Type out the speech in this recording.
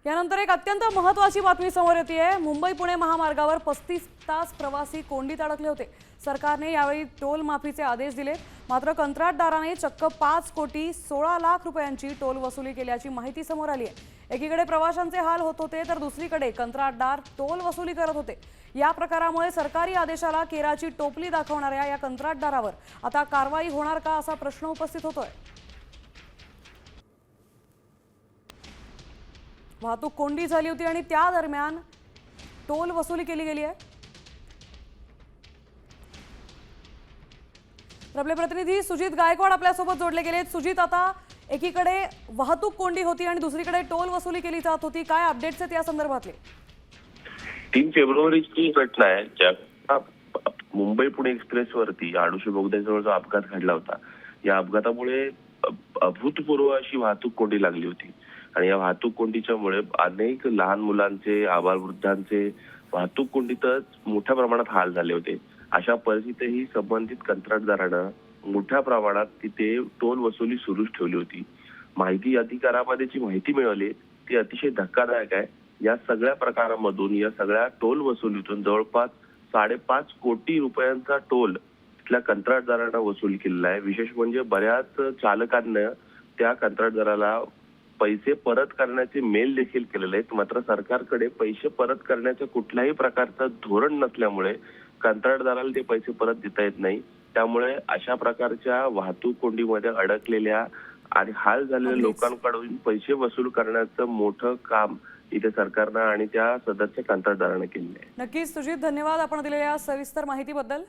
यानंतर एक अत्यंत महत्त्वाची बातमी समोर येते आहे। मुंबई पुणे महामार्गावर 35 तास प्रवासी कोंडीत अडकले होते। सरकारने यावेळी टोल माफीचे आदेश दिले, मात्र कंत्राटदाराने चक्क 5 कोटी 16 लाख रुपयांची टोल वसुली केल्याची माहिती समोर आली आहे। एकीकडे प्रवाशांचे हाल होत होते तर दुसरीकडे कंत्राटदार टोल वसुली करत होते। या प्रकारामुळे सरकारी आदेशाला केराची टोपली दाखवणाऱ्या या कंत्राटदारावर आता कारवाई होणार का असा प्रश्न उपस्थित होतोय। वाहतूक कोंडी झाली होती आणि त्या दरम्यान टोल वसुली केली गेली आहे। आपले प्रतिनिधी सुजित गायकवाड आपल्यासोबत जोडले गेले। सुजित, आता एकीकडे वाहतूक कोंडी होती आणि दुसरीकडे टोल वसुली केली जात होती, काय अपडेट्स आहेत या संदर्भातले? 3 फेब्रुवारीची घटना आहे, ज्या मुंबई पुणे एक्सप्रेस वरती आडुशी बोगद्याजवळ जो अपघात घडला होता। या अपघातामुळे अभूतपूर्व अशी वाहतूक कोंडी लागली होती आणि या वाहतूक कोंडीच्यामुळे अनेक लहान मुलांचे, आबालवृद्धांचे वाहतूक कोंडीतच मोठ्या प्रमाणात हाल झाले होते। अशा परिस्थितीतही संबंधित कंत्राटदारानं मोठ्या प्रमाणात तिथे टोल वसुली सुरूच ठेवली होती। माहिती अधिकारामध्ये जी माहिती मिळाली ती अतिशय धक्कादायक आहे। या सगळ्या प्रकारामधून, या सगळ्या टोल वसुलीतून जवळपास 5.5 कोटी रुपयांचा टोल तिथल्या कंत्राटदारांना वसूल केलेला आहे। विशेष म्हणजे बऱ्याच चालकांना त्या कंत्राटदाराला पैसे परत करण्याचे मेल देखील केलेले आहेत, मात्र सरकारकडे पैसे परत करण्याच्या कुठल्याही प्रकारचं धोरण नसल्यामुळे कंत्राटदाराला ते पैसे परत देता येत नाही। त्यामुळे अशा प्रकारच्या वाहतूक कोंडीमध्ये अडकलेल्या आणि हाल झालेल्या लोकांकडून पैसे वसूल करण्याचं मोठं काम इथे सरकारनं आणि त्या सदस्य कंत्राटदारांना केलेलं आहे। नक्कीच सुजित, धन्यवाद आपण दिलेल्या सविस्तर माहितीबद्दल।